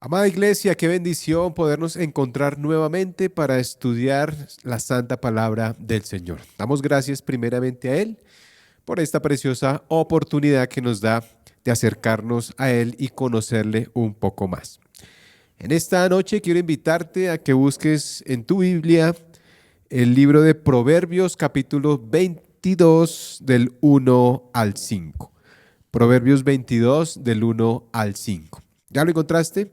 Amada iglesia, qué bendición podernos encontrar nuevamente para estudiar la santa palabra del Señor. Damos gracias primeramente a Él por esta preciosa oportunidad que nos da de acercarnos a Él y conocerle un poco más. En esta noche quiero invitarte a que busques en tu Biblia el libro de Proverbios capítulo 22 del 1 al 5. Proverbios 22 del 1 al 5. ¿Ya lo encontraste?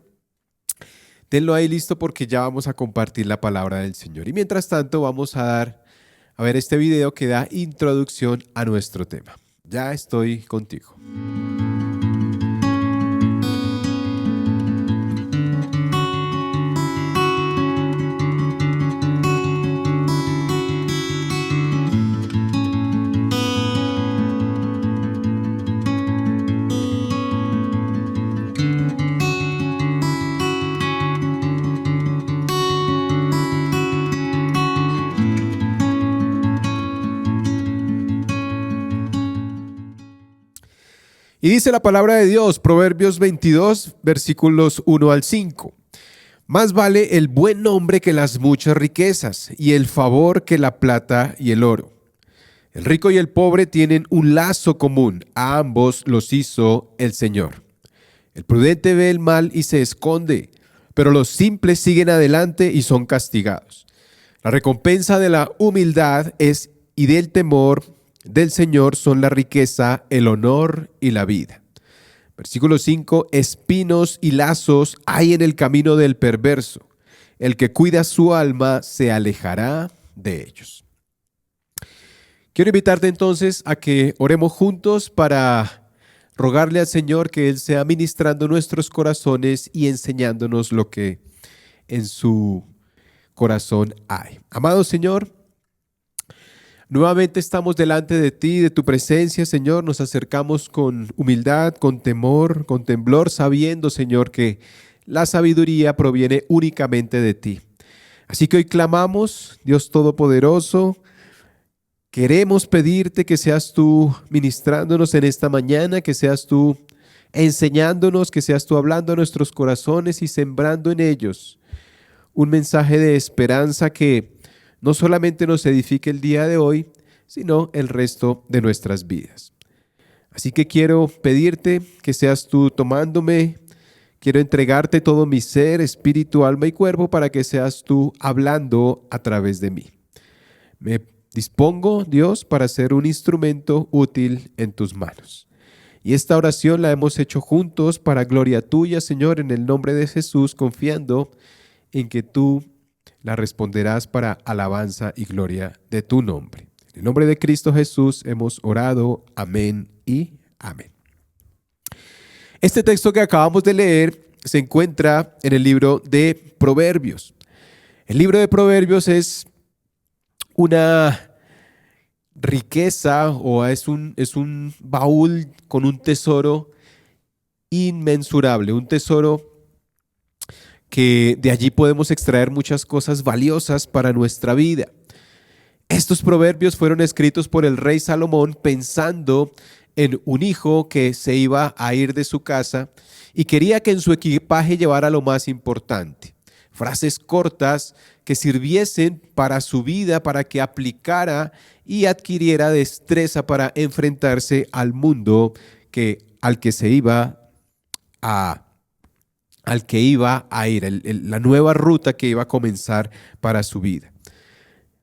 Tenlo ahí listo porque ya vamos a compartir la palabra del Señor. Y mientras tanto vamos a ver este video que da introducción a nuestro tema. Ya estoy contigo. Y dice la palabra de Dios, Proverbios 22, versículos 1 al 5. Más vale el buen nombre que las muchas riquezas, y el favor que la plata y el oro. El rico y el pobre tienen un lazo común, a ambos los hizo el Señor. El prudente ve el mal y se esconde, pero los simples siguen adelante y son castigados. La recompensa de la humildad es y del temor del Señor son la riqueza, el honor y la vida. Versículo 5, espinos y lazos hay en el camino del perverso. El que cuida su alma se alejará de ellos. Quiero invitarte entonces a que oremos juntos para rogarle al Señor que Él sea ministrando nuestros corazones y enseñándonos lo que en su corazón hay. Amado Señor, nuevamente estamos delante de ti, de tu presencia, Señor. Nos acercamos con humildad, con temor, con temblor, sabiendo, Señor, que la sabiduría proviene únicamente de ti. Así que hoy clamamos, Dios Todopoderoso, queremos pedirte que seas tú ministrándonos en esta mañana, que seas tú enseñándonos, que seas tú hablando a nuestros corazones y sembrando en ellos un mensaje de esperanza que no solamente nos edifique el día de hoy, sino el resto de nuestras vidas. Así que quiero pedirte que seas tú tomándome, quiero entregarte todo mi ser, espíritu, alma y cuerpo para que seas tú hablando a través de mí. Me dispongo, Dios, para ser un instrumento útil en tus manos. Y esta oración la hemos hecho juntos para gloria tuya, Señor, en el nombre de Jesús, confiando en que tú la responderás para alabanza y gloria de tu nombre. En el nombre de Cristo Jesús hemos orado. Amén y amén. Este texto que acabamos de leer se encuentra en el libro de Proverbios. El libro de Proverbios es una riqueza o es un baúl con un tesoro inmensurable, un tesoro que de allí podemos extraer muchas cosas valiosas para nuestra vida. Estos proverbios fueron escritos por el rey Salomón pensando en un hijo que se iba a ir de su casa y quería que en su equipaje llevara lo más importante. Frases cortas que sirviesen para su vida, para que aplicara y adquiriera destreza para enfrentarse al mundo al que iba a ir, la nueva ruta que iba a comenzar para su vida.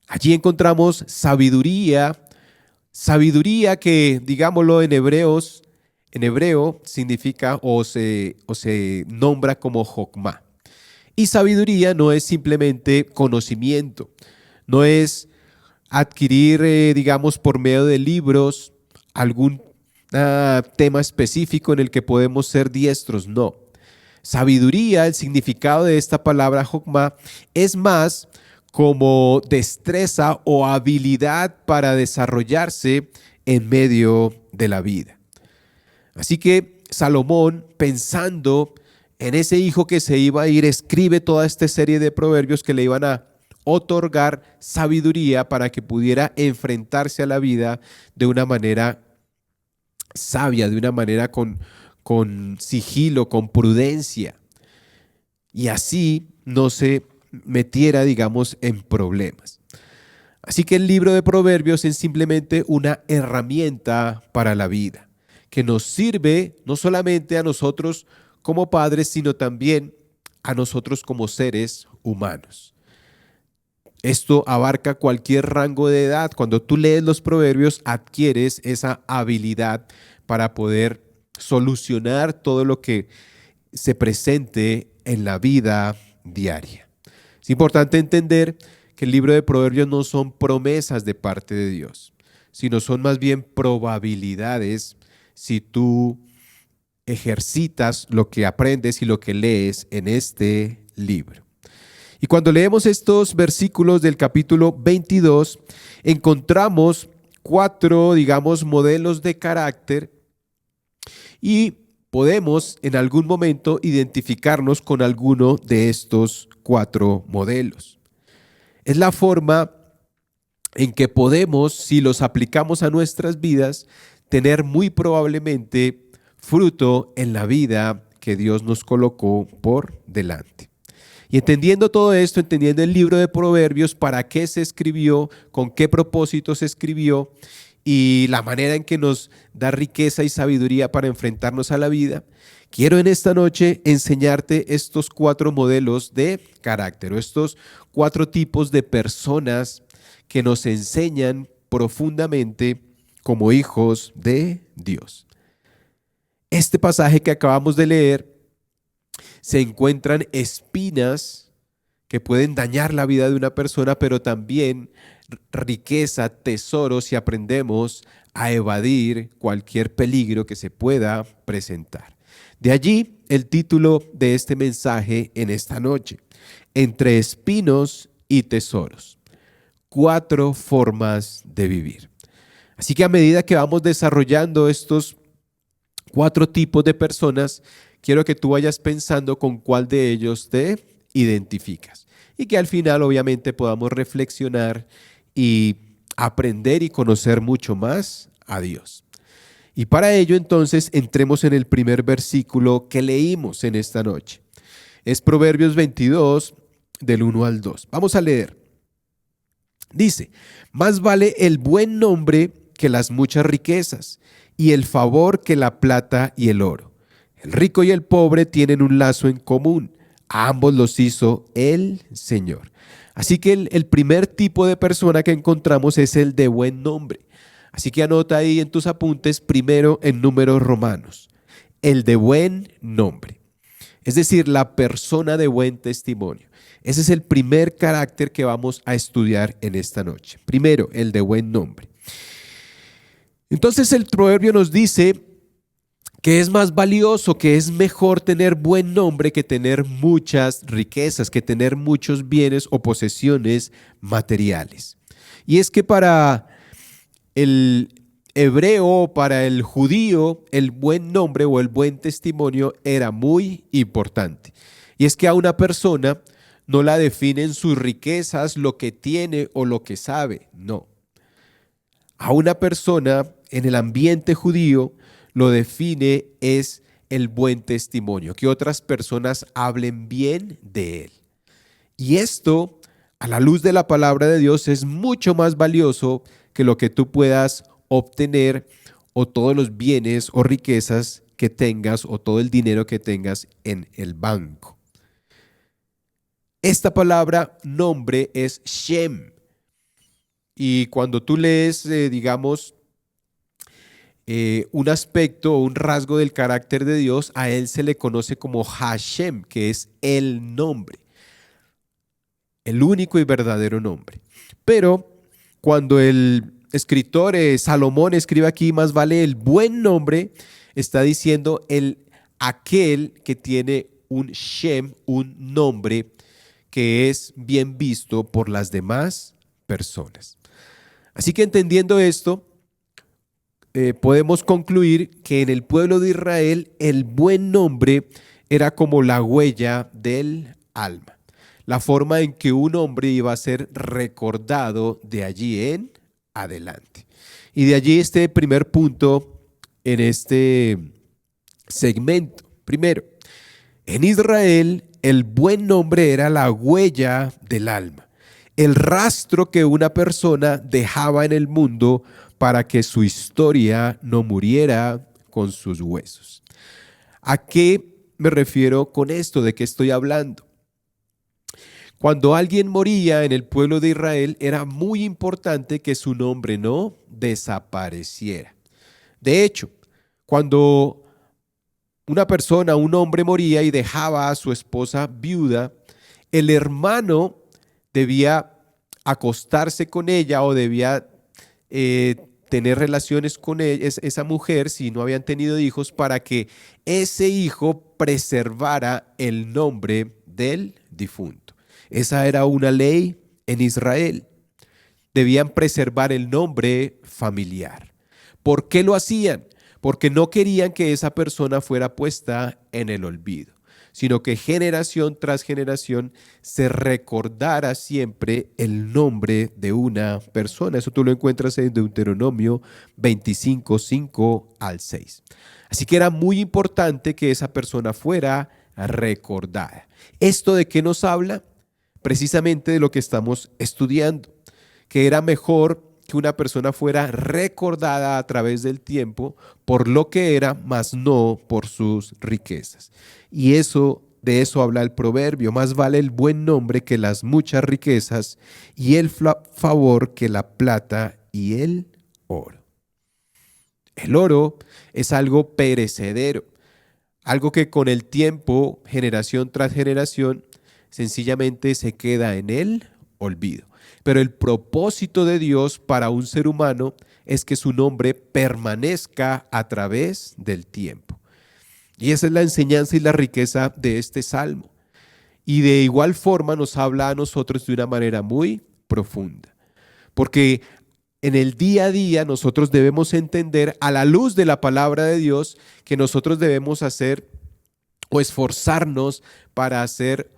Allí encontramos sabiduría que, digámoslo en hebreo significa o se nombra como jokmá. Y sabiduría no es simplemente conocimiento, no es adquirir, digamos, por medio de libros algún tema específico en el que podemos ser diestros, no. Sabiduría, el significado de esta palabra jokmá, es más como destreza o habilidad para desarrollarse en medio de la vida. Así que Salomón, pensando en ese hijo que se iba a ir, escribe toda esta serie de proverbios que le iban a otorgar sabiduría para que pudiera enfrentarse a la vida de una manera sabia, de una manera con sigilo, con prudencia. y así no se metiera, digamos, en problemas. Así que el libro de Proverbios es simplemente una herramienta para la vida, que nos sirve no solamente a nosotros como padres, sino también a nosotros como seres humanos. Esto abarca cualquier rango de edad. Cuando tú lees los proverbios, adquieres esa habilidad para poder solucionar todo lo que se presente en la vida diaria. Es importante entender que el libro de proverbios no son promesas de parte de Dios, sino son más bien probabilidades si tú ejercitas lo que aprendes y lo que lees en este libro. Y cuando leemos estos versículos del capítulo 22, encontramos cuatro, digamos, modelos de carácter y podemos en algún momento identificarnos con alguno de estos cuatro modelos. Es la forma en que podemos, si los aplicamos a nuestras vidas, tener muy probablemente fruto en la vida que Dios nos colocó por delante. Y entendiendo todo esto, entendiendo el libro de Proverbios, para qué se escribió, con qué propósito se escribió y la manera en que nos da riqueza y sabiduría para enfrentarnos a la vida, quiero en esta noche enseñarte estos cuatro modelos de carácter, o estos cuatro tipos de personas que nos enseñan profundamente como hijos de Dios. Este pasaje que acabamos de leer, se encuentran espinas que pueden dañar la vida de una persona, pero también riqueza, tesoros si aprendemos a evadir cualquier peligro que se pueda presentar. De allí el título de este mensaje en esta noche: Entre espinos y tesoros. Cuatro formas de vivir. Así que a medida que vamos desarrollando estos cuatro tipos de personas, quiero que tú vayas pensando con cuál de ellos te identificas y que al final obviamente podamos reflexionar y aprender y conocer mucho más a Dios. Y para ello entonces entremos en el primer versículo que leímos en esta noche. Es Proverbios 22 del 1 al 2. Vamos a leer. Dice: más vale el buen nombre que las muchas riquezas, y el favor que la plata y el oro. El rico y el pobre tienen un lazo en común. A ambos los hizo el Señor. Así que el primer tipo de persona que encontramos es el de buen nombre. Así que anota ahí en tus apuntes, primero en números romanos, el de buen nombre. Es decir, la persona de buen testimonio. Ese es el primer carácter que vamos a estudiar en esta noche. Primero, el de buen nombre. Entonces el proverbio nos dice que es más valioso, que es mejor tener buen nombre que tener muchas riquezas, que tener muchos bienes o posesiones materiales. Y es que para el hebreo, para el judío, el buen nombre o el buen testimonio era muy importante. Y es que a una persona no la definen sus riquezas, lo que tiene o lo que sabe, no. A una persona en el ambiente judío lo define es el buen testimonio, que otras personas hablen bien de él. Y esto, a la luz de la palabra de Dios, es mucho más valioso que lo que tú puedas obtener o todos los bienes o riquezas que tengas o todo el dinero que tengas en el banco. Esta palabra nombre es Shem. Y cuando tú lees, digamos, un aspecto o un rasgo del carácter de Dios, a él se le conoce como Hashem, que es el nombre, el único y verdadero nombre. Pero cuando el escritor Salomón escribe aquí, más vale el buen nombre, está diciendo aquel que tiene un Shem, un nombre que es bien visto por las demás personas. Así que entendiendo esto, podemos concluir que en el pueblo de Israel el buen nombre era como la huella del alma, la forma en que un hombre iba a ser recordado de allí en adelante. Y de allí este primer punto en este segmento. Primero, en Israel el buen nombre era la huella del alma, el rastro que una persona dejaba en el mundo para que su historia no muriera con sus huesos. ¿A qué me refiero con esto? ¿De qué estoy hablando? Cuando alguien moría en el pueblo de Israel, era muy importante que su nombre no desapareciera. De hecho, cuando una persona, un hombre moría y dejaba a su esposa viuda, el hermano debía acostarse con ella o debía tener relaciones con esa mujer si no habían tenido hijos para que ese hijo preservara el nombre del difunto. Esa era una ley en Israel. Debían preservar el nombre familiar. ¿Por qué lo hacían? Porque no querían que esa persona fuera puesta en el olvido, sino que generación tras generación se recordara siempre el nombre de una persona. Eso tú lo encuentras en Deuteronomio 25, 5 al 6. Así que era muy importante que esa persona fuera recordada. ¿Esto de qué nos habla? Precisamente de lo que estamos estudiando, que era mejor que una persona fuera recordada a través del tiempo por lo que era, mas no por sus riquezas. Y de eso habla el proverbio: más vale el buen nombre que las muchas riquezas, y el favor que la plata y el oro. El oro es algo perecedero, algo que con el tiempo, generación tras generación, sencillamente se queda en el olvido. Pero el propósito de Dios para un ser humano es que su nombre permanezca a través del tiempo. Y esa es la enseñanza y la riqueza de este salmo. Y de igual forma nos habla a nosotros de una manera muy profunda. Porque en el día a día nosotros debemos entender, a la luz de la palabra de Dios, que nosotros debemos hacer o esforzarnos para hacer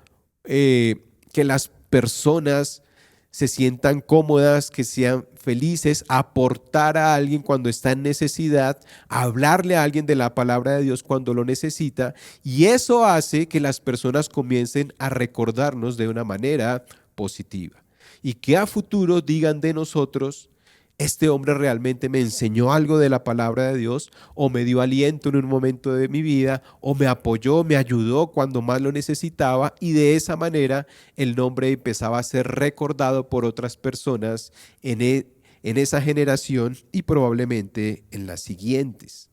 que las personas se sientan cómodas, que sean felices, aportar a alguien cuando está en necesidad, hablarle a alguien de la palabra de Dios cuando lo necesita, y eso hace que las personas comiencen a recordarnos de una manera positiva y que a futuro digan de nosotros: este hombre realmente me enseñó algo de la palabra de Dios, o me dio aliento en un momento de mi vida, o me apoyó, me ayudó cuando más lo necesitaba, y de esa manera el nombre empezaba a ser recordado por otras personas en esa generación y probablemente en las siguientes.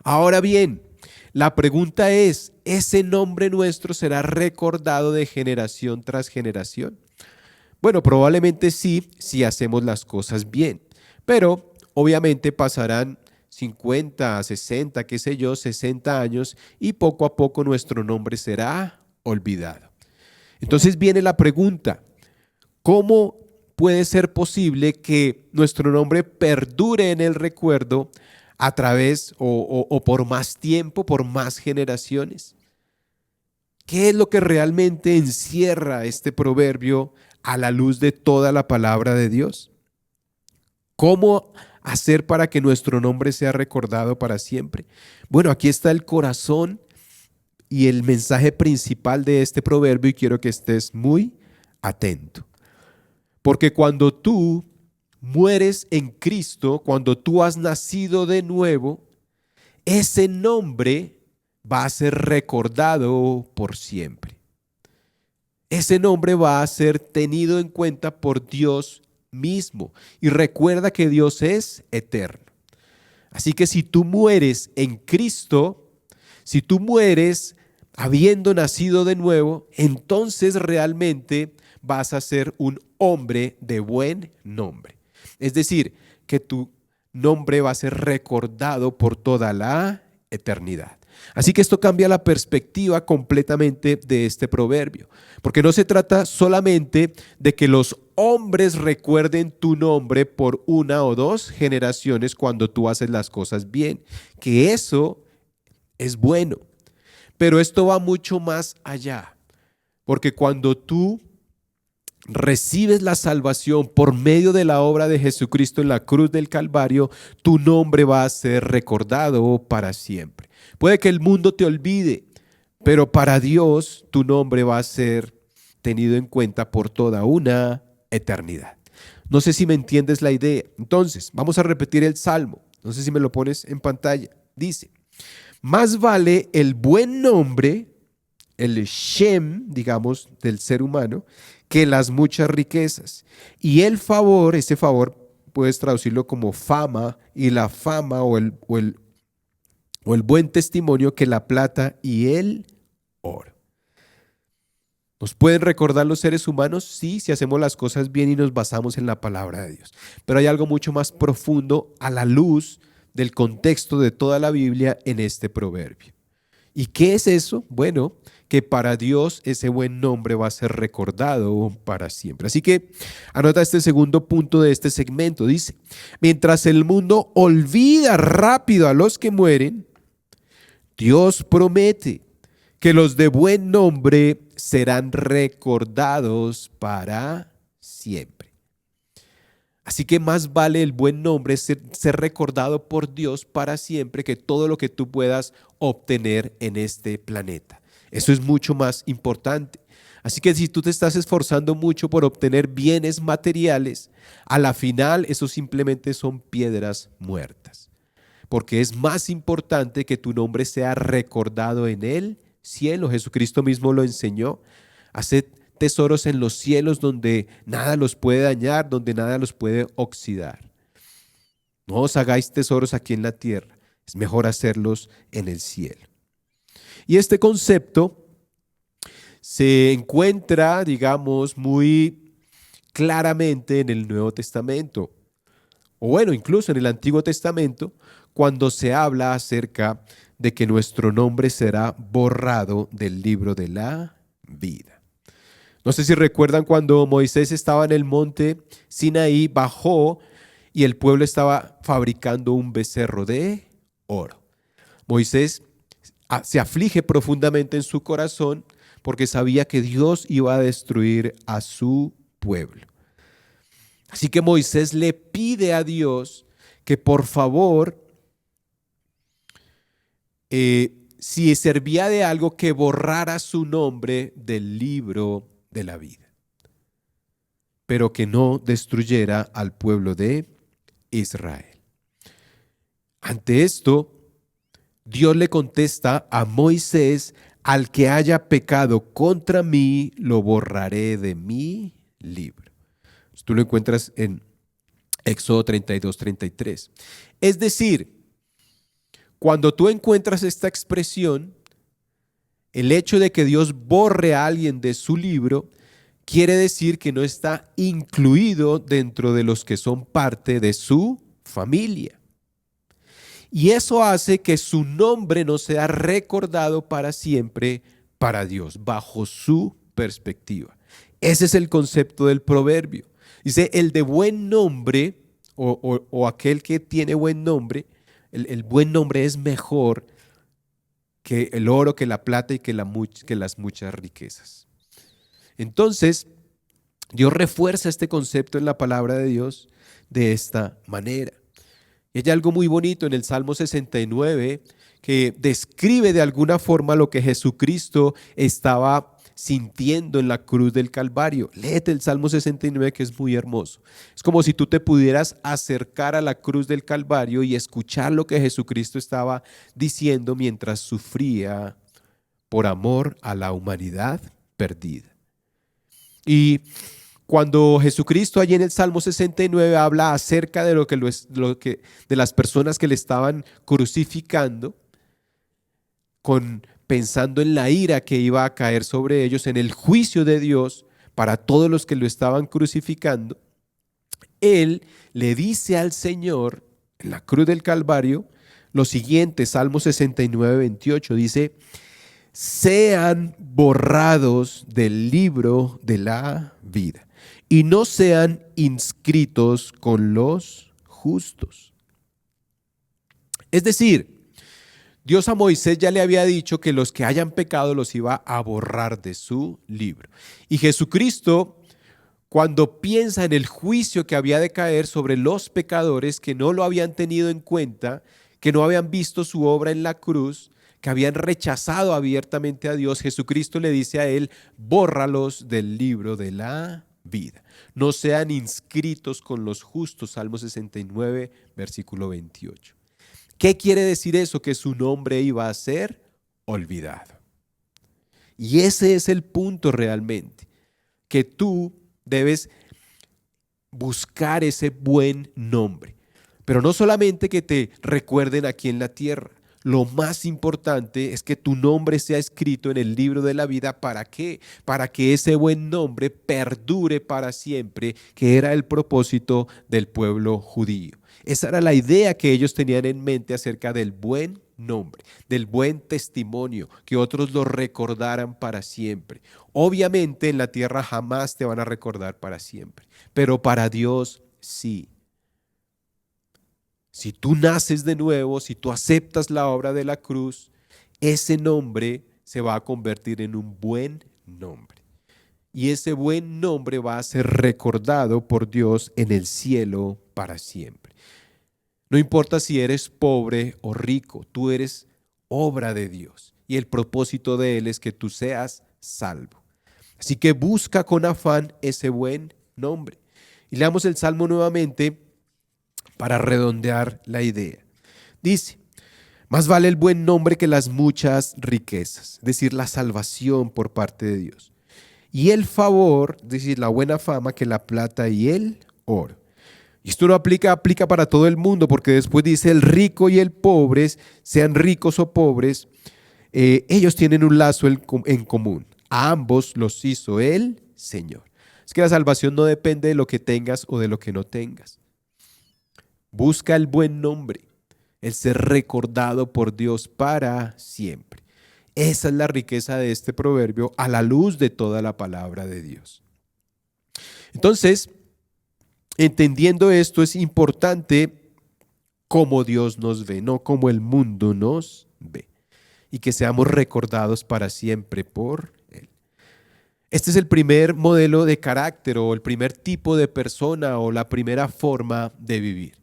Ahora bien, la pregunta es: ¿ese nombre nuestro será recordado de generación tras generación? Bueno, probablemente sí, si hacemos las cosas bien, pero obviamente pasarán 50, 60, qué sé yo, 60 años y poco a poco nuestro nombre será olvidado. Entonces viene la pregunta: ¿cómo puede ser posible que nuestro nombre perdure en el recuerdo a través o por más tiempo, por más generaciones? ¿Qué es lo que realmente encierra este proverbio a la luz de toda la palabra de Dios? ¿Cómo hacer para que nuestro nombre sea recordado para siempre? Bueno, aquí está el corazón y el mensaje principal de este proverbio, y quiero que estés muy atento. Porque cuando tú mueres en Cristo, cuando tú has nacido de nuevo, ese nombre va a ser recordado por siempre. Ese nombre va a ser tenido en cuenta por Dios mismo. Y recuerda que Dios es eterno. Así que si tú mueres en Cristo, si tú mueres habiendo nacido de nuevo, entonces realmente vas a ser un hombre de buen nombre. Es decir, que tu nombre va a ser recordado por toda la eternidad. Así que esto cambia la perspectiva completamente de este proverbio, porque no se trata solamente de que los hombres recuerden tu nombre por una o dos generaciones cuando tú haces las cosas bien, que eso es bueno, pero esto va mucho más allá, porque cuando tú recibes la salvación por medio de la obra de Jesucristo en la cruz del Calvario, tu nombre va a ser recordado para siempre. Puede que el mundo te olvide, pero para Dios tu nombre va a ser tenido en cuenta por toda una eternidad. No sé si me entiendes la idea. Entonces, vamos a repetir el Salmo. No sé si me lo pones en pantalla. Dice, más vale el buen nombre, el Shem, digamos, del ser humano, que las muchas riquezas. Y el favor, ese favor puedes traducirlo como fama, y la fama o el buen testimonio que la plata y el oro. ¿Nos pueden recordar los seres humanos? Sí, si hacemos las cosas bien y nos basamos en la palabra de Dios. Pero hay algo mucho más profundo a la luz del contexto de toda la Biblia en este proverbio. ¿Y qué es eso? Bueno, que para Dios ese buen nombre va a ser recordado para siempre. Así que anota este segundo punto de este segmento. Dice, mientras el mundo olvida rápido a los que mueren, Dios promete que los de buen nombre serán recordados para siempre. Así que más vale el buen nombre ser recordado por Dios para siempre que todo lo que tú puedas obtener en este planeta. Eso es mucho más importante. Así que si tú te estás esforzando mucho por obtener bienes materiales, a la final eso simplemente son piedras muertas. Porque es más importante que tu nombre sea recordado en el cielo. Jesucristo mismo lo enseñó. Haced tesoros en los cielos donde nada los puede dañar, donde nada los puede oxidar. No os hagáis tesoros aquí en la tierra, es mejor hacerlos en el cielo. Y este concepto se encuentra, digamos, muy claramente en el Nuevo Testamento, o bueno, incluso en el Antiguo Testamento, cuando se habla acerca de que nuestro nombre será borrado del libro de la vida. No sé si recuerdan cuando Moisés estaba en el monte Sinaí, bajó y el pueblo estaba fabricando un becerro de oro. Moisés se aflige profundamente en su corazón porque sabía que Dios iba a destruir a su pueblo. Así que Moisés le pide a Dios que por favor, si servía de algo, que borrara su nombre del libro de la vida, pero que no destruyera al pueblo de Israel. Ante esto, Dios le contesta a Moisés, al que haya pecado contra mí, lo borraré de mi libro. Tú lo encuentras en Éxodo 32-33. Es decir, cuando tú encuentras esta expresión, el hecho de que Dios borre a alguien de su libro quiere decir que no está incluido dentro de los que son parte de su familia. Y eso hace que su nombre no sea recordado para siempre para Dios, bajo su perspectiva. Ese es el concepto del proverbio. Dice, el de buen nombre o aquel que tiene buen nombre, el buen nombre es mejor que el oro, que la plata y que las muchas riquezas. Entonces, Dios refuerza este concepto en la palabra de Dios de esta manera. Y hay algo muy bonito en el Salmo 69 que describe de alguna forma lo que Jesucristo estaba sintiendo en la cruz del Calvario. Léete el Salmo 69, que es muy hermoso. Es como si tú te pudieras acercar a la cruz del Calvario y escuchar lo que Jesucristo estaba diciendo mientras sufría por amor a la humanidad perdida. Y cuando Jesucristo allí en el Salmo 69 habla acerca de de las personas que le estaban crucificando, pensando en la ira que iba a caer sobre ellos, en el juicio de Dios para todos los que lo estaban crucificando, Él le dice al Señor en la cruz del Calvario lo siguiente, Salmo 69-28, dice: sean borrados del libro de la vida y no sean inscritos con los justos. Es decir, Dios a Moisés ya le había dicho que los que hayan pecado los iba a borrar de su libro. Y Jesucristo, cuando piensa en el juicio que había de caer sobre los pecadores que no lo habían tenido en cuenta, que no habían visto su obra en la cruz, que habían rechazado abiertamente a Dios, Jesucristo le dice a él: bórralos del libro de la vida. No sean inscritos con los justos. Salmo 69, versículo 28. ¿Qué quiere decir eso? Que su nombre iba a ser olvidado. Y ese es el punto realmente, que tú debes buscar ese buen nombre. Pero no solamente que te recuerden aquí en la tierra. Lo más importante es que tu nombre sea escrito en el libro de la vida. ¿Para qué? Para que ese buen nombre perdure para siempre, que era el propósito del pueblo judío. Esa era la idea que ellos tenían en mente acerca del buen nombre, del buen testimonio, que otros lo recordaran para siempre. Obviamente en la tierra jamás te van a recordar para siempre, pero para Dios sí. Si tú naces de nuevo, si tú aceptas la obra de la cruz, ese nombre se va a convertir en un buen nombre. Y ese buen nombre va a ser recordado por Dios en el cielo para siempre. No importa si eres pobre o rico, tú eres obra de Dios. Y el propósito de Él es que tú seas salvo. Así que busca con afán ese buen nombre. Y leamos el Salmo nuevamente para redondear la idea. Dice: más vale el buen nombre que las muchas riquezas, es decir, la salvación por parte de Dios. Y el favor, es decir, la buena fama, que la plata y el oro. Y esto no aplica para todo el mundo, porque después dice: el rico y el pobre, sean ricos o pobres, ellos tienen un lazo en común. A ambos los hizo el Señor. Es que la salvación no depende de lo que tengas o de lo que no tengas. Busca el buen nombre, el ser recordado por Dios para siempre. Esa es la riqueza de este proverbio a la luz de toda la palabra de Dios. Entonces, entendiendo esto, es importante cómo Dios nos ve, no como el mundo nos ve, y que seamos recordados para siempre por Él. Este es el primer modelo de carácter, o el primer tipo de persona, o la primera forma de vivir.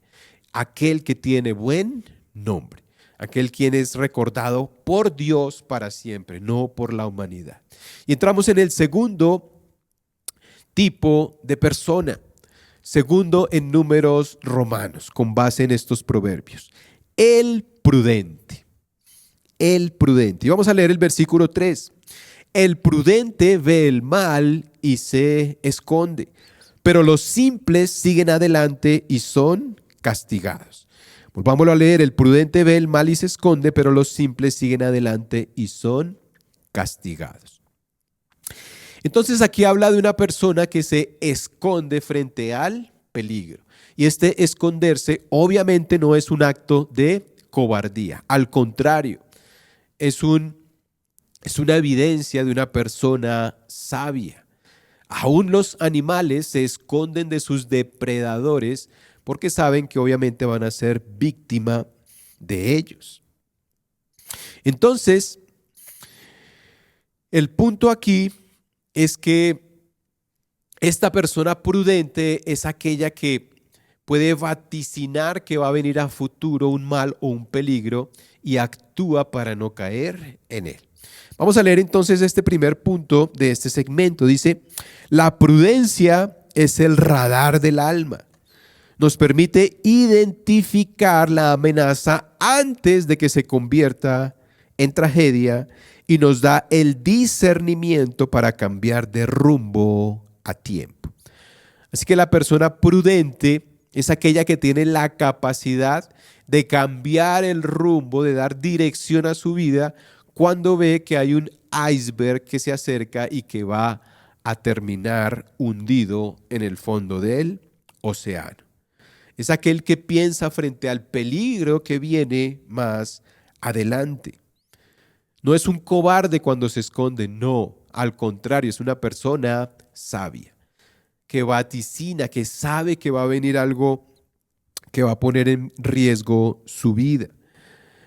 Aquel que tiene buen nombre, aquel quien es recordado por Dios para siempre, no por la humanidad. Y entramos en el segundo tipo de persona, segundo en números romanos, con base en estos proverbios. El prudente, el prudente. Y vamos a leer el versículo 3. El prudente ve el mal y se esconde, pero los simples siguen adelante y son castigados. Volvámoslo a leer: el prudente ve el mal y se esconde, pero los simples siguen adelante y son castigados. Entonces aquí habla de una persona que se esconde frente al peligro. Y este esconderse obviamente no es un acto de cobardía, al contrario, es una evidencia de una persona sabia. Aún los animales se esconden de sus depredadores porque saben que obviamente van a ser víctima de ellos. Entonces, el punto aquí es que esta persona prudente es aquella que puede vaticinar que va a venir a futuro un mal o un peligro y actúa para no caer en él. Vamos a leer entonces este primer punto de este segmento. Dice: la prudencia es el radar del alma. Nos permite identificar la amenaza antes de que se convierta en tragedia y nos da el discernimiento para cambiar de rumbo a tiempo. Así que la persona prudente es aquella que tiene la capacidad de cambiar el rumbo, de dar dirección a su vida cuando ve que hay un iceberg que se acerca y que va a terminar hundido en el fondo del océano. Es aquel que piensa frente al peligro que viene más adelante. No es un cobarde cuando se esconde, no, al contrario, es una persona sabia, que vaticina, que sabe que va a venir algo que va a poner en riesgo su vida.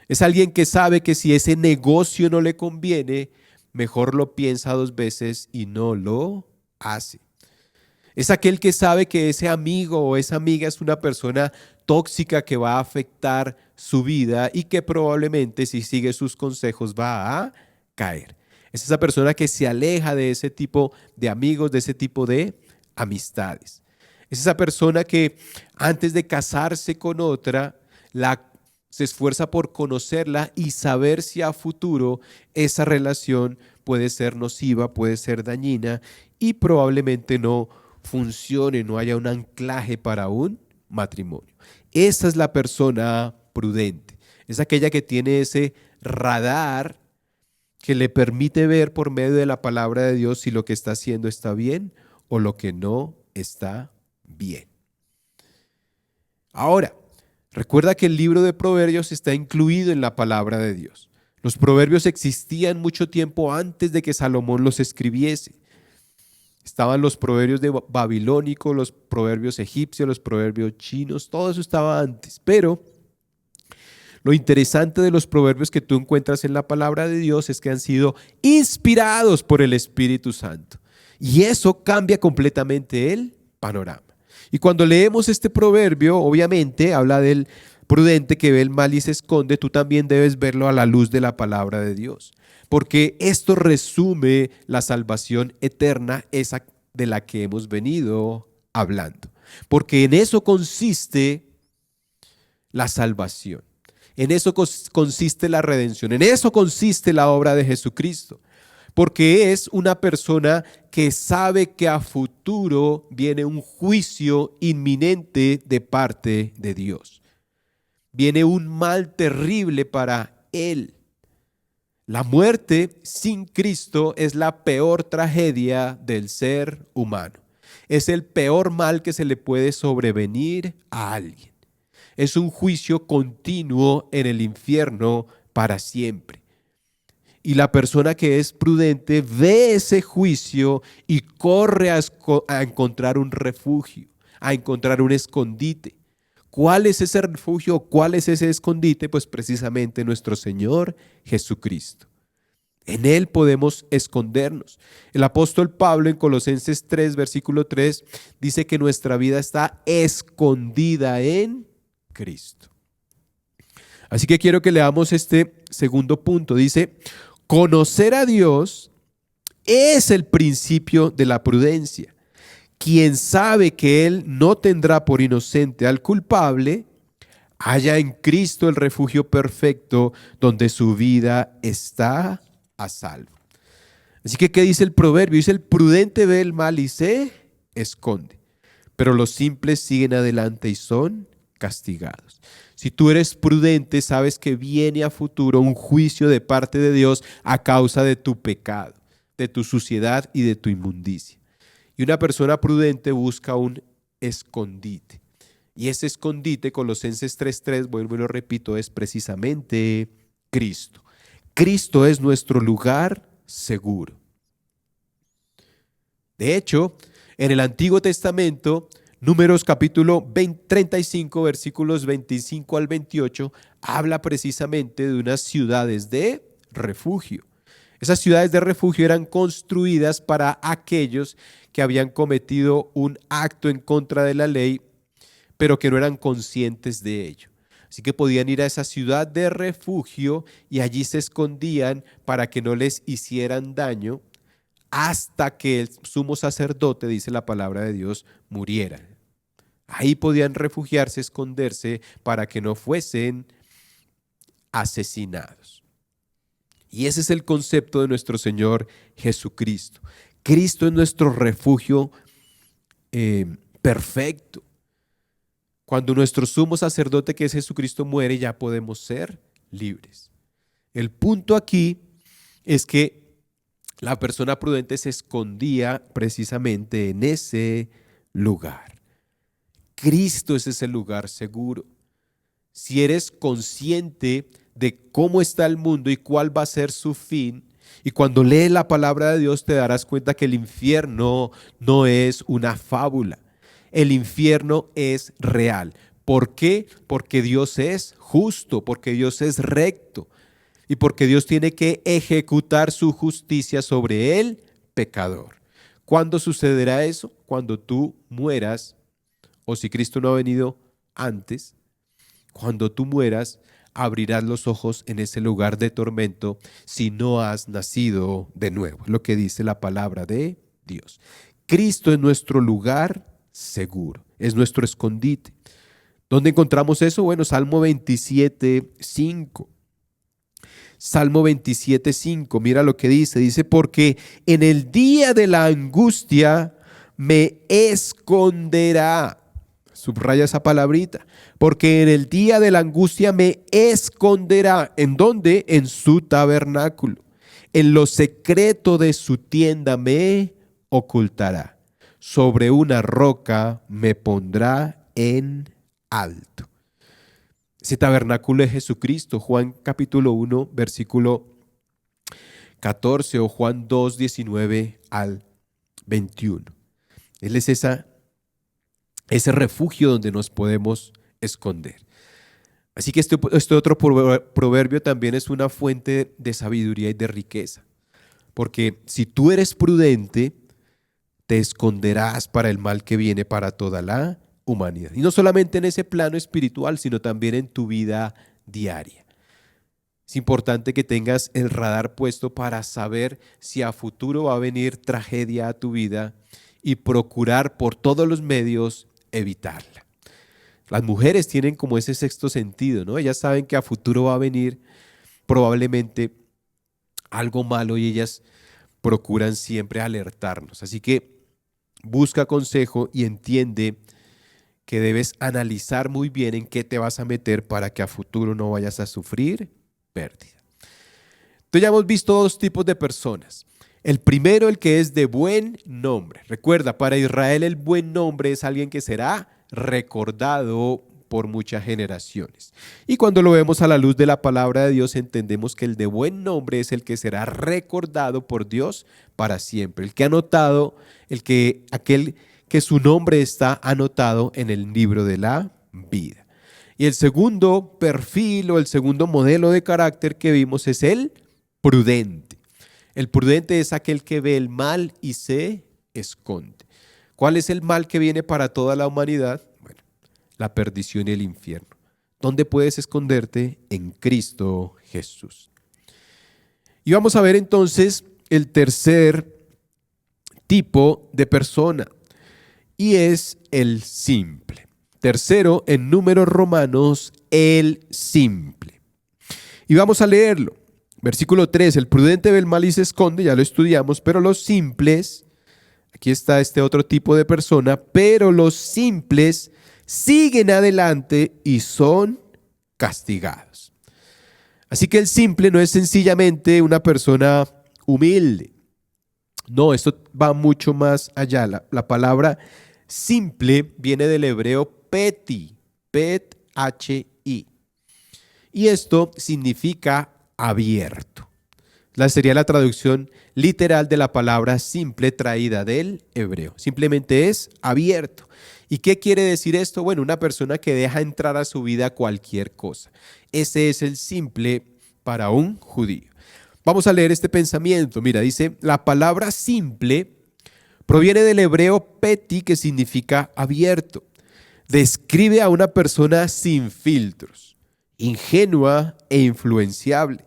Es alguien que sabe que si ese negocio no le conviene, mejor lo piensa dos veces y no lo hace. Es aquel que sabe que ese amigo o esa amiga es una persona tóxica que va a afectar su vida y que probablemente si sigue sus consejos va a caer. Es esa persona que se aleja de ese tipo de amigos, de ese tipo de amistades. Es esa persona que antes de casarse con otra, se esfuerza por conocerla y saber si a futuro esa relación puede ser nociva, puede ser dañina y probablemente no funcione, no haya un anclaje para un matrimonio. Esa es la persona prudente. Es aquella que tiene ese radar que le permite ver por medio de la palabra de Dios si lo que está haciendo está bien o lo que no está bien. Ahora, recuerda que el libro de Proverbios está incluido en la palabra de Dios. Los proverbios existían mucho tiempo antes de que Salomón los escribiese. Estaban los proverbios babilónicos, los proverbios egipcios, los proverbios chinos, todo eso estaba antes. Pero lo interesante de los proverbios que tú encuentras en la palabra de Dios es que han sido inspirados por el Espíritu Santo. Y eso cambia completamente el panorama. Y cuando leemos este proverbio, obviamente habla del prudente que ve el mal y se esconde. Tú también debes verlo a la luz de la palabra de Dios. Porque esto resume la salvación eterna, esa de la que hemos venido hablando. Porque en eso consiste la salvación. En eso consiste la redención, en eso consiste la obra de Jesucristo, porque es una persona que sabe que a futuro viene un juicio inminente de parte de Dios. Viene un mal terrible para él. La muerte sin Cristo es la peor tragedia del ser humano. Es el peor mal que se le puede sobrevenir a alguien. Es un juicio continuo en el infierno para siempre. Y la persona que es prudente ve ese juicio y corre a encontrar un refugio, a encontrar un escondite. ¿Cuál es ese refugio? ¿Cuál es ese escondite? Pues precisamente nuestro Señor Jesucristo. En Él podemos escondernos. El apóstol Pablo en Colosenses 3, versículo 3, dice que nuestra vida está escondida en Cristo. Así que quiero que leamos este segundo punto. Dice, conocer a Dios es el principio de la prudencia. Quien sabe que Él no tendrá por inocente al culpable, halla en Cristo el refugio perfecto donde su vida está a salvo. Así que, ¿qué dice el proverbio? Dice, el prudente ve el mal y se esconde, pero los simples siguen adelante y son castigados. Si tú eres prudente, sabes que viene a futuro un juicio de parte de Dios a causa de tu pecado, de tu suciedad y de tu inmundicia. Y una persona prudente busca un escondite. Y ese escondite, Colosenses 3:3, vuelvo y lo repito, es precisamente Cristo. Cristo es nuestro lugar seguro. De hecho, en el Antiguo Testamento, Números capítulo 35, versículos 25 al 28, habla precisamente de unas ciudades de refugio. Esas ciudades de refugio eran construidas para aquellos que habían cometido un acto en contra de la ley, pero que no eran conscientes de ello. Así que podían ir a esa ciudad de refugio y allí se escondían para que no les hicieran daño hasta que el sumo sacerdote, dice la palabra de Dios, muriera. Ahí podían refugiarse, esconderse para que no fuesen asesinados. Y ese es el concepto de nuestro Señor Jesucristo. Cristo es nuestro refugio perfecto. Cuando nuestro sumo sacerdote, que es Jesucristo, muere, ya podemos ser libres. El punto aquí es que la persona prudente se escondía precisamente en ese lugar. Cristo es ese lugar seguro. Si eres consciente de cómo está el mundo y cuál va a ser su fin, y cuando lees la palabra de Dios te darás cuenta que el infierno no es una fábula. El infierno es real. ¿Por qué? Porque Dios es justo, porque Dios es recto y porque Dios tiene que ejecutar su justicia sobre el pecador. ¿Cuándo sucederá eso? Cuando tú mueras, o si Cristo no ha venido antes, cuando tú mueras, abrirás los ojos en ese lugar de tormento si no has nacido de nuevo. Es lo que dice la palabra de Dios. Cristo es nuestro lugar seguro, es nuestro escondite. ¿Dónde encontramos eso? Bueno, Salmo 27:5. Salmo 27:5, mira lo que dice, porque en el día de la angustia me esconderá. Subraya esa palabrita, porque en el día de la angustia me esconderá. ¿En dónde? En su tabernáculo. En lo secreto de su tienda me ocultará. Sobre una roca me pondrá en alto. Ese tabernáculo es Jesucristo. Juan capítulo 1, versículo 14 o Juan 2, 19 al 21. Él es ese refugio donde nos podemos esconder. Así que este otro proverbio también es una fuente de sabiduría y de riqueza. Porque si tú eres prudente, te esconderás para el mal que viene para toda la humanidad. Y no solamente en ese plano espiritual, sino también en tu vida diaria. Es importante que tengas el radar puesto para saber si a futuro va a venir tragedia a tu vida y procurar por todos los medios evitarla. Las mujeres tienen como ese sexto sentido, ¿no? Ellas saben que a futuro va a venir probablemente algo malo y ellas procuran siempre alertarnos. Así que busca consejo y entiende que debes analizar muy bien en qué te vas a meter para que a futuro no vayas a sufrir pérdida. Entonces ya hemos visto dos tipos de personas. El primero, el que es de buen nombre. Recuerda, para Israel el buen nombre es alguien que será recordado por muchas generaciones. Y cuando lo vemos a la luz de la palabra de Dios, entendemos que el de buen nombre es el que será recordado por Dios para siempre. El que ha anotado, aquel que su nombre está anotado en el libro de la vida. Y el segundo perfil o el segundo modelo de carácter que vimos es el prudente. El prudente es aquel que ve el mal y se esconde. ¿Cuál es el mal que viene para toda la humanidad? Bueno, la perdición y el infierno. ¿Dónde puedes esconderte? En Cristo Jesús. Y vamos a ver entonces el tercer tipo de persona, y es el simple. Tercero, en números romanos, el simple. Y vamos a leerlo. Versículo 3, el prudente ve el mal y se esconde, ya lo estudiamos, pero los simples, aquí está este otro tipo de persona, pero los simples siguen adelante y son castigados. Así que el simple no es sencillamente una persona humilde. No, esto va mucho más allá. La palabra simple viene del hebreo peti, pet-h-i. Y esto significa abierto. Sería la traducción literal de la palabra simple traída del hebreo. Simplemente es abierto. ¿Y qué quiere decir esto? Bueno, una persona que deja entrar a su vida cualquier cosa. Ese es el simple para un judío. Vamos a leer este pensamiento. Mira, dice, la palabra simple proviene del hebreo peti, que significa abierto. Describe a una persona sin filtros, ingenua e influenciable,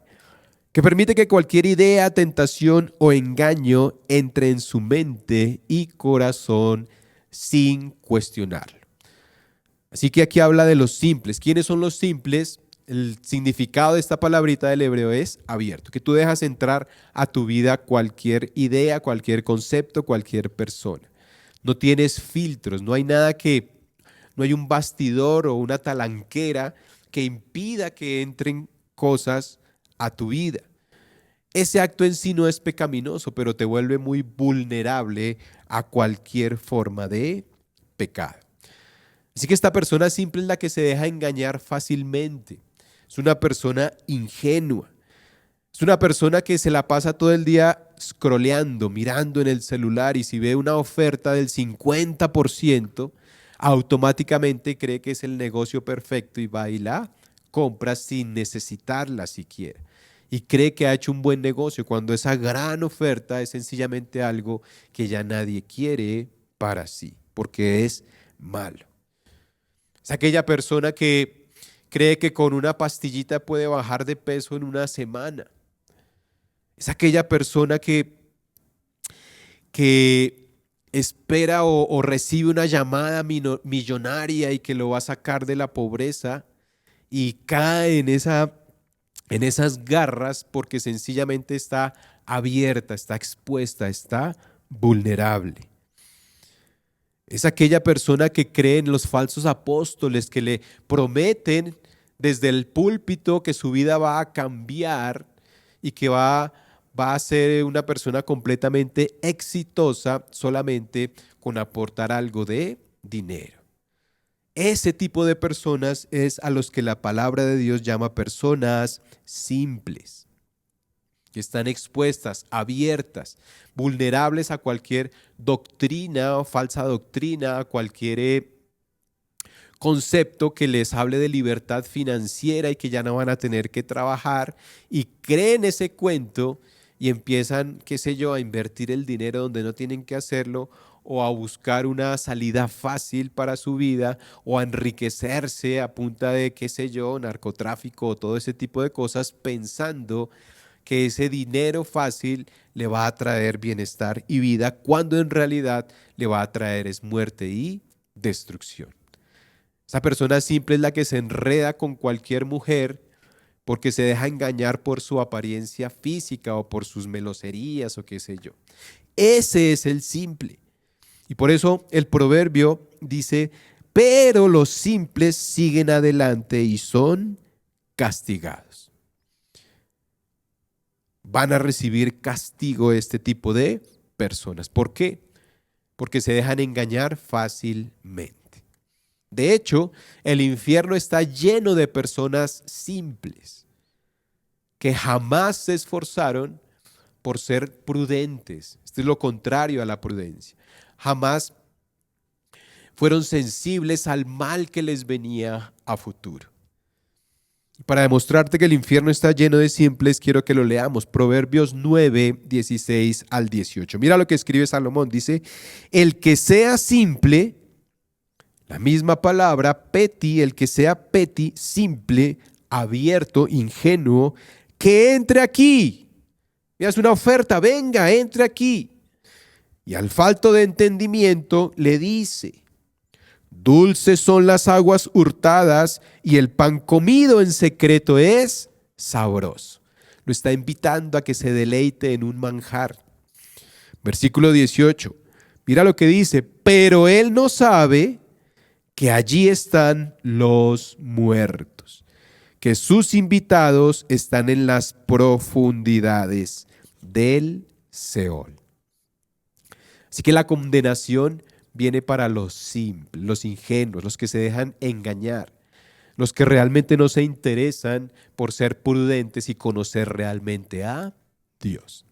que permite que cualquier idea, tentación o engaño entre en su mente y corazón sin cuestionarlo. Así que aquí habla de los simples. ¿Quiénes son los simples? El significado de esta palabrita del hebreo es abierto, que tú dejas entrar a tu vida cualquier idea, cualquier concepto, cualquier persona. No tienes filtros, no hay un bastidor o una talanquera que impida que entren cosas a tu vida. Ese acto en sí no es pecaminoso, pero te vuelve muy vulnerable a cualquier forma de pecado. Así que esta persona simple es la que se deja engañar fácilmente. Es una persona ingenua. Es una persona que se la pasa todo el día scrolleando, mirando en el celular, y si ve una oferta del 50%, automáticamente cree que es el negocio perfecto y va y la compra sin necesitarla siquiera. Y cree que ha hecho un buen negocio cuando esa gran oferta es sencillamente algo que ya nadie quiere para sí, porque es malo. Es aquella persona que cree que con una pastillita puede bajar de peso en una semana. Es aquella persona que espera o recibe una llamada millonaria y que lo va a sacar de la pobreza y cae en esas garras porque sencillamente está abierta, está expuesta, está vulnerable. Es aquella persona que cree en los falsos apóstoles que le prometen desde el púlpito que su vida va a cambiar y que va a ser una persona completamente exitosa solamente con aportar algo de dinero. Ese tipo de personas es a los que la palabra de Dios llama personas simples, que están expuestas, abiertas, vulnerables a cualquier doctrina o falsa doctrina, a cualquier concepto que les hable de libertad financiera y que ya no van a tener que trabajar, y creen ese cuento y empiezan, qué sé yo, a invertir el dinero donde no tienen que hacerlo, o a buscar una salida fácil para su vida, o a enriquecerse a punta de, qué sé yo, narcotráfico o todo ese tipo de cosas, pensando que ese dinero fácil le va a traer bienestar y vida, cuando en realidad le va a traer es muerte y destrucción. Esa persona simple es la que se enreda con cualquier mujer porque se deja engañar por su apariencia física o por sus meloserías o qué sé yo. Ese es el simple. Y por eso el proverbio dice, pero los simples siguen adelante y son castigados. Van a recibir castigo este tipo de personas. ¿Por qué? Porque se dejan engañar fácilmente. De hecho, el infierno está lleno de personas simples que jamás se esforzaron por ser prudentes. Esto es lo contrario a la prudencia. Jamás fueron sensibles al mal que les venía a futuro. Para demostrarte que el infierno está lleno de simples, quiero que lo leamos. Proverbios 9, 16 al 18. Mira lo que escribe Salomón. Dice, el que sea simple, la misma palabra, peti, el que sea peti, simple, abierto, ingenuo, que entre aquí. Mira, es una oferta, venga, entre aquí. Y al falto de entendimiento le dice, dulces son las aguas hurtadas y el pan comido en secreto es sabroso. Lo está invitando a que se deleite en un manjar. Versículo 18. Mira lo que dice, pero él no sabe que allí están los muertos, que sus invitados están en las profundidades del Seol. Así que la condenación viene para los simples, los ingenuos, los que se dejan engañar, los que realmente no se interesan por ser prudentes y conocer realmente a Dios.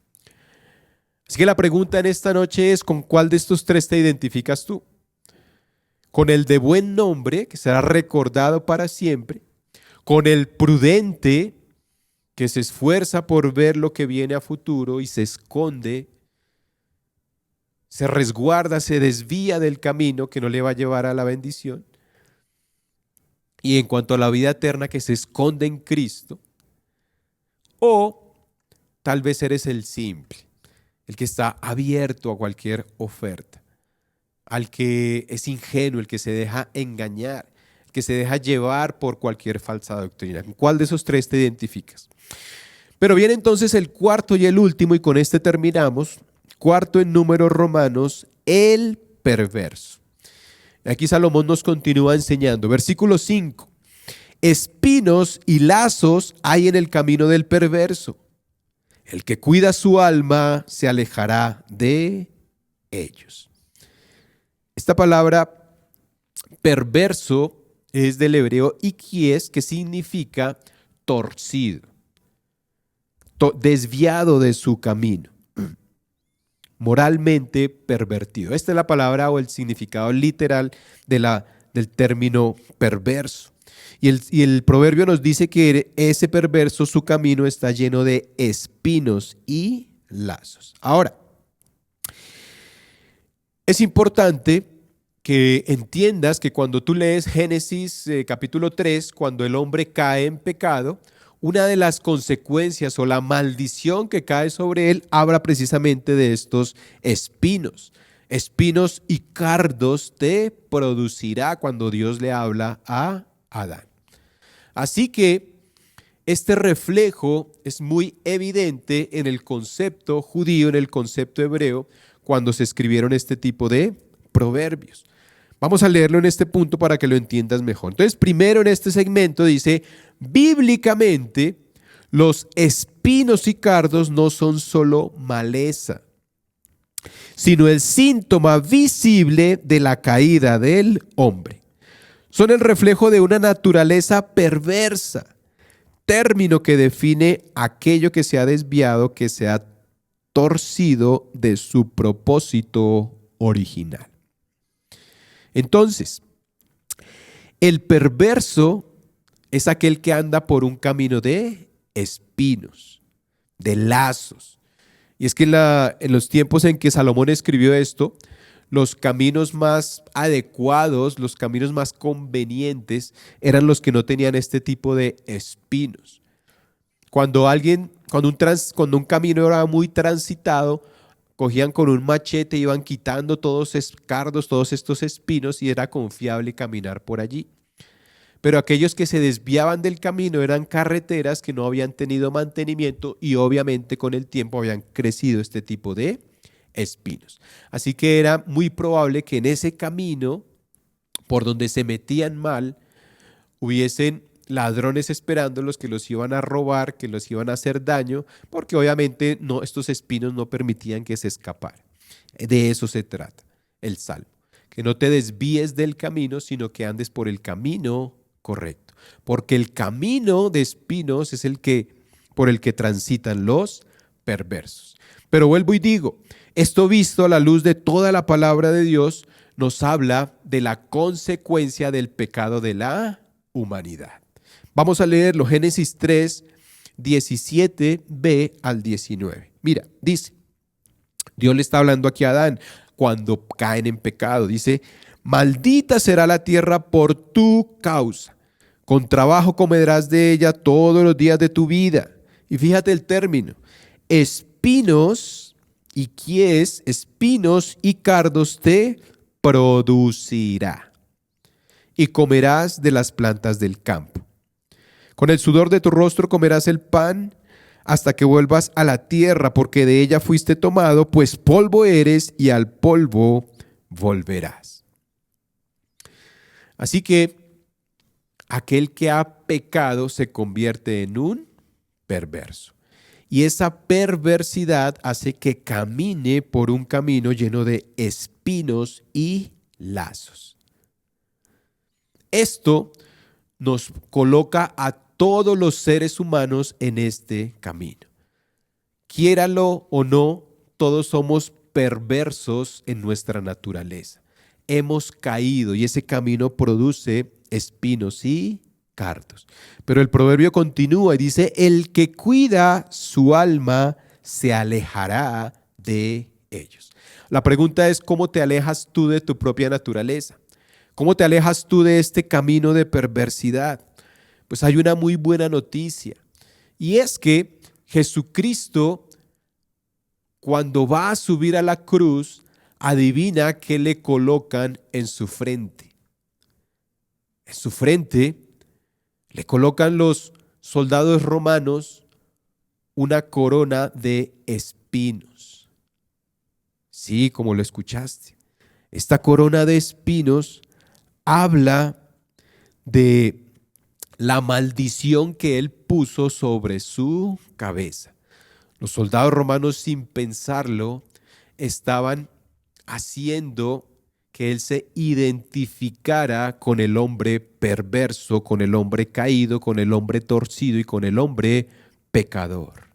Así que la pregunta en esta noche es, ¿con cuál de estos tres te identificas tú? ¿Con el de buen nombre, que será recordado para siempre? ¿Con el prudente, que se esfuerza por ver lo que viene a futuro y se esconde, se resguarda, se desvía del camino que no le va a llevar a la bendición? Y en cuanto a la vida eterna, que se esconde en Cristo. O tal vez eres el simple, el que está abierto a cualquier oferta, al que es ingenuo, el que se deja engañar, el que se deja llevar por cualquier falsa doctrina. ¿En cuál de esos tres te identificas? Pero viene entonces el cuarto y el último, y con este terminamos. Cuarto en números romanos, el perverso. Aquí Salomón nos continúa enseñando. Versículo 5. Espinos y lazos hay en el camino del perverso. El que cuida su alma se alejará de ellos. Esta palabra perverso es del hebreo ikies, que significa torcido, desviado de su camino, moralmente pervertido. Esta es la palabra o el significado literal del término perverso. Y el proverbio nos dice que ese perverso, su camino está lleno de espinos y lazos. Ahora, es importante que entiendas que cuando tú lees Génesis capítulo 3, cuando el hombre cae en pecado, una de las consecuencias o la maldición que cae sobre él habla precisamente de estos espinos. Espinos y cardos te producirá cuando Dios le habla a Adán. Así que este reflejo es muy evidente en el concepto judío, en el concepto hebreo, cuando se escribieron este tipo de proverbios. Vamos a leerlo en este punto para que lo entiendas mejor. Entonces, primero en este segmento dice, bíblicamente, los espinos y cardos no son solo maleza, sino el síntoma visible de la caída del hombre. Son el reflejo de una naturaleza perversa, término que define aquello que se ha desviado, que se ha torcido de su propósito original. Entonces, el perverso es aquel que anda por un camino de espinos, de lazos. Y es que en los tiempos en que Salomón escribió esto, los caminos más adecuados, los caminos más convenientes eran los que no tenían este tipo de espinos. Cuando un camino era muy transitado, cogían con un machete, iban quitando todos esos cardos, todos estos espinos y era confiable caminar por allí. Pero aquellos que se desviaban del camino eran carreteras que no habían tenido mantenimiento y obviamente con el tiempo habían crecido este tipo de espinos. Así que era muy probable que en ese camino por donde se metían mal hubiesen ladrones esperándolos que los iban a robar, que los iban a hacer daño, porque obviamente estos espinos no permitían que se escapara. De eso se trata el salmo, que no te desvíes del camino, sino que andes por el camino correcto, porque el camino de espinos es por el que transitan los perversos. Pero vuelvo y digo, esto visto a la luz de toda la palabra de Dios, nos habla de la consecuencia del pecado de la humanidad. Vamos a leerlo, Génesis 3, 17b al 19. Mira, dice, Dios le está hablando aquí a Adán cuando caen en pecado. Dice, maldita será la tierra por tu causa. Con trabajo comerás de ella todos los días de tu vida. Y fíjate el término, espinos y cardos te producirá. Y comerás de las plantas del campo. Con el sudor de tu rostro comerás el pan hasta que vuelvas a la tierra, porque de ella fuiste tomado, pues polvo eres y al polvo volverás. Así que aquel que ha pecado se convierte en un perverso. Y esa perversidad hace que camine por un camino lleno de espinos y lazos. Esto nos coloca a todos los seres humanos en este camino. Quiéralo o no, todos somos perversos en nuestra naturaleza. Hemos caído y ese camino produce espinos y cardos. Pero el proverbio continúa y dice, el que cuida su alma se alejará de ellos. La pregunta es, ¿cómo te alejas tú de tu propia naturaleza? ¿Cómo te alejas tú de este camino de perversidad? Pues hay una muy buena noticia, y es que Jesucristo, cuando va a subir a la cruz, adivina qué le colocan en su frente. En su frente le colocan los soldados romanos una corona de espinos. Sí, como lo escuchaste. Esta corona de espinos habla de la maldición que él puso sobre su cabeza. Los soldados romanos, sin pensarlo, estaban haciendo que él se identificara con el hombre perverso, con el hombre caído, con el hombre torcido y con el hombre pecador.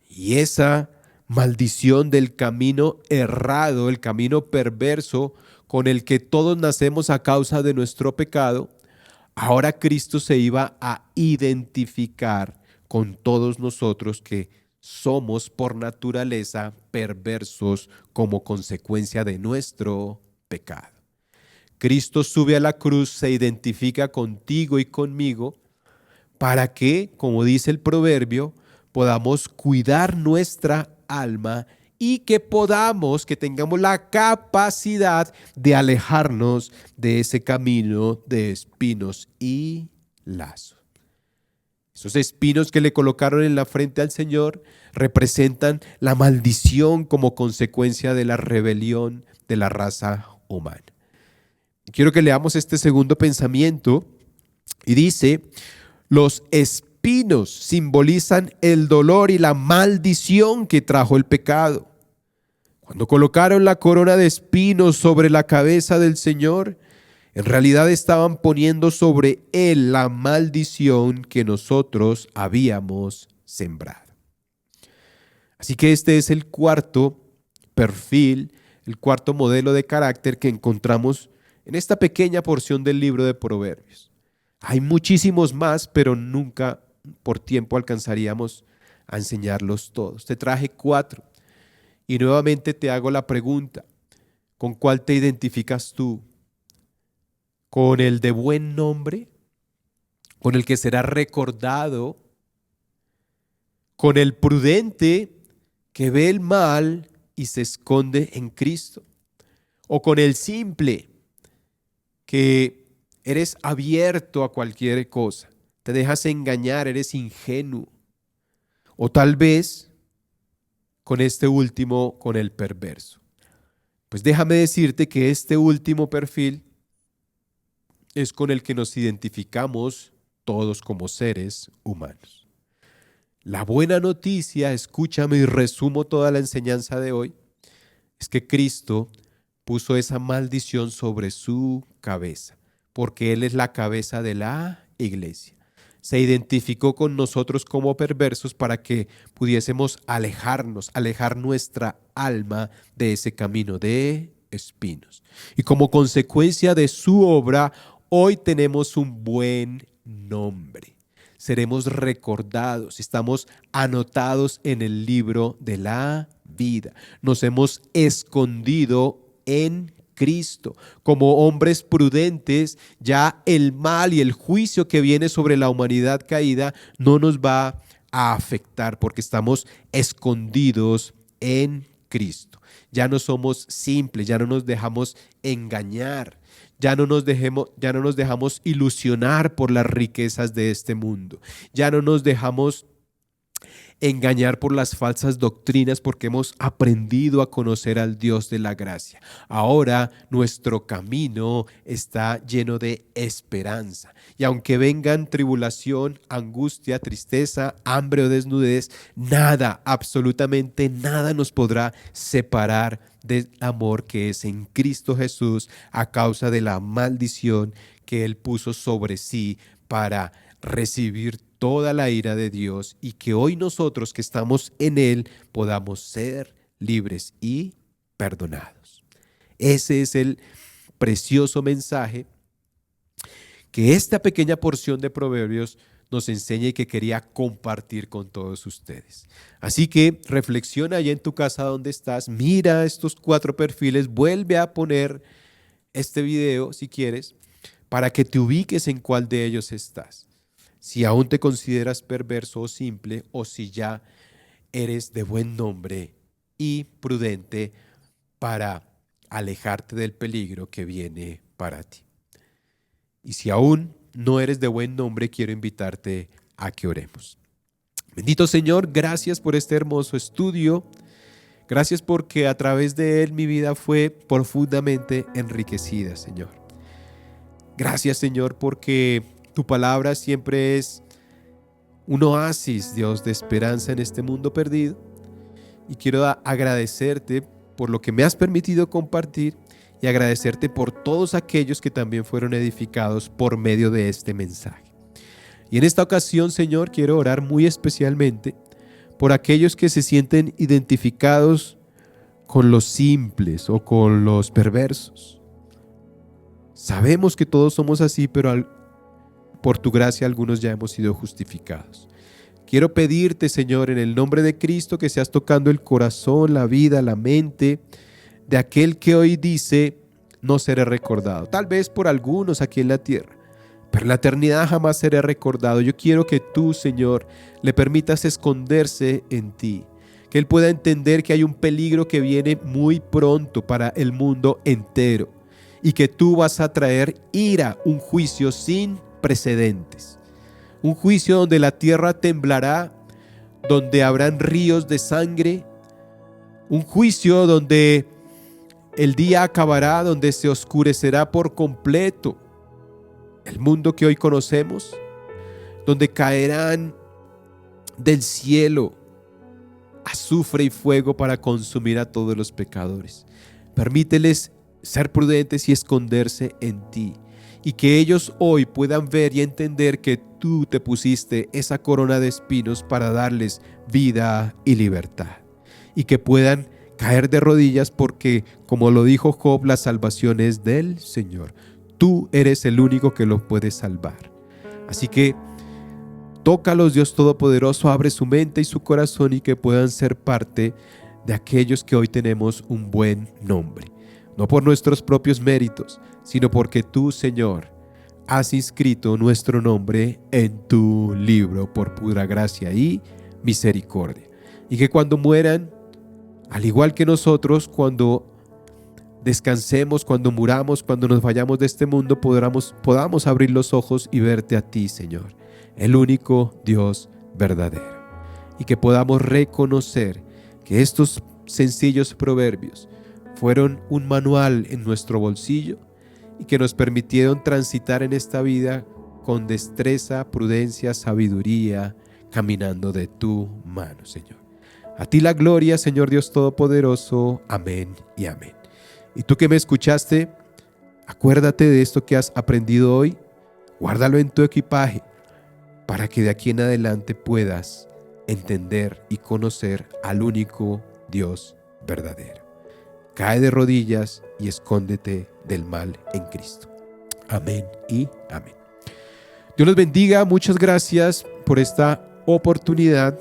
Y esa maldición del camino errado, el camino perverso con el que todos nacemos a causa de nuestro pecado, ahora Cristo se iba a identificar con todos nosotros que somos por naturaleza perversos como consecuencia de nuestro pecado. Cristo sube a la cruz, se identifica contigo y conmigo para que, como dice el proverbio, podamos cuidar nuestra alma y que tengamos la capacidad de alejarnos de ese camino de espinos y lazos. Esos espinos que le colocaron en la frente al Señor representan la maldición como consecuencia de la rebelión de la raza humana. Quiero que leamos este segundo pensamiento y dice: los espinos simbolizan el dolor y la maldición que trajo el pecado. Cuando colocaron la corona de espinos sobre la cabeza del Señor, en realidad estaban poniendo sobre él la maldición que nosotros habíamos sembrado. Así que este es el cuarto perfil, el cuarto modelo de carácter que encontramos en esta pequeña porción del libro de Proverbios. Hay muchísimos más, pero nunca por tiempo alcanzaríamos a enseñarlos todos. Te traje 4 y nuevamente te hago la pregunta: ¿con cuál te identificas tú? ¿Con el de buen nombre? ¿Con el que será recordado? ¿Con el prudente que ve el mal y se esconde en Cristo? ¿O con el simple que eres abierto a cualquier cosa, te dejas engañar, eres ingenuo? O tal vez con este último, con el perverso. Pues déjame decirte que este último perfil es con el que nos identificamos todos como seres humanos. La buena noticia, escúchame y resumo toda la enseñanza de hoy, es que Cristo puso esa maldición sobre su cabeza, porque Él es la cabeza de la iglesia. Se identificó con nosotros como perversos para que pudiésemos alejar nuestra alma de ese camino de espinos. Y como consecuencia de su obra, hoy tenemos un buen nombre. Seremos recordados, estamos anotados en el libro de la vida. Nos hemos escondido en Cristo. Como hombres prudentes, ya el mal y el juicio que viene sobre la humanidad caída no nos va a afectar porque estamos escondidos en Cristo. Ya no somos simples, ya no nos dejamos engañar, ya no nos dejamos ilusionar por las riquezas de este mundo, ya no nos dejamos engañar por las falsas doctrinas porque hemos aprendido a conocer al Dios de la gracia. Ahora nuestro camino está lleno de esperanza. Y aunque vengan tribulación, angustia, tristeza, hambre o desnudez, nada, absolutamente nada nos podrá separar del amor que es en Cristo Jesús a causa de la maldición que Él puso sobre sí para recibir toda la ira de Dios, y que hoy nosotros que estamos en Él podamos ser libres y perdonados. Ese es el precioso mensaje que esta pequeña porción de Proverbios nos enseña y que quería compartir con todos ustedes. Así que reflexiona allá en tu casa donde estás, mira estos 4 perfiles, vuelve a poner este video si quieres, para que te ubiques en cuál de ellos estás. Si aún te consideras perverso o simple, o si ya eres de buen nombre y prudente para alejarte del peligro que viene para ti. Y si aún no eres de buen nombre, quiero invitarte a que oremos. Bendito Señor, gracias por este hermoso estudio. Gracias porque a través de él mi vida fue profundamente enriquecida, Señor. Gracias, Señor, porque tu palabra siempre es un oasis, Dios, de esperanza en este mundo perdido. Y quiero agradecerte por lo que me has permitido compartir y agradecerte por todos aquellos que también fueron edificados por medio de este mensaje. Y en esta ocasión, Señor, quiero orar muy especialmente por aquellos que se sienten identificados con los simples o con los perversos. Sabemos que todos somos así, pero por tu gracia algunos ya hemos sido justificados. Quiero pedirte, Señor, en el nombre de Cristo, que seas tocando el corazón, la vida, la mente de aquel que hoy dice: no seré recordado. Tal vez por algunos aquí en la tierra, pero en la eternidad jamás seré recordado. Yo quiero que tú, Señor, le permitas esconderse en ti, que él pueda entender que hay un peligro que viene muy pronto para el mundo entero y que tú vas a traer ira, un juicio sin precedentes. Un juicio donde la tierra temblará, donde habrán ríos de sangre. Un juicio donde el día acabará, donde se oscurecerá por completo el mundo que hoy conocemos, donde caerán del cielo azufre y fuego para consumir a todos los pecadores. Permíteles ser prudentes y esconderse en ti, y que ellos hoy puedan ver y entender que tú te pusiste esa corona de espinos para darles vida y libertad, y que puedan caer de rodillas porque, como lo dijo Job, la salvación es del Señor. Tú eres el único que los puede salvar. Así que tócalos, Dios Todopoderoso, abre su mente y su corazón y que puedan ser parte de aquellos que hoy tenemos un buen nombre. No por nuestros propios méritos, sino porque tú, Señor, has inscrito nuestro nombre en tu libro por pura gracia y misericordia. Y que cuando mueran, al igual que nosotros, cuando descansemos, cuando muramos, cuando nos vayamos de este mundo, podamos abrir los ojos y verte a ti, Señor, el único Dios verdadero. Y que podamos reconocer que estos sencillos proverbios fueron un manual en nuestro bolsillo y que nos permitieron transitar en esta vida con destreza, prudencia, sabiduría, caminando de tu mano, Señor. A ti la gloria, Señor Dios Todopoderoso. Amén y amén. Y tú que me escuchaste, acuérdate de esto que has aprendido hoy, guárdalo en tu equipaje para que de aquí en adelante puedas entender y conocer al único Dios verdadero. Cae de rodillas y escóndete del mal en Cristo. Amén y amén. Dios los bendiga. Muchas gracias por esta oportunidad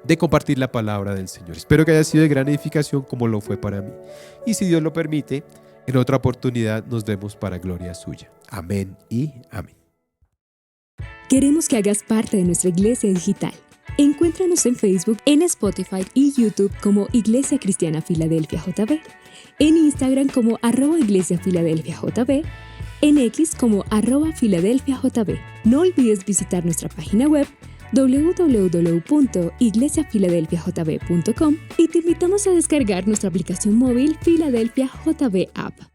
de compartir la palabra del Señor. Espero que haya sido de gran edificación como lo fue para mí. Y si Dios lo permite, en otra oportunidad nos vemos para gloria suya. Amén y amén. Queremos que hagas parte de nuestra iglesia digital. Encuéntranos en Facebook, en Spotify y YouTube como Iglesia Cristiana Filadelfia JB, en Instagram como @iglesiafiladelfiajb, en X como @filadelfiajb. No olvides visitar nuestra página web www.iglesiafiladelfiajb.com y te invitamos a descargar nuestra aplicación móvil Filadelfia JB App.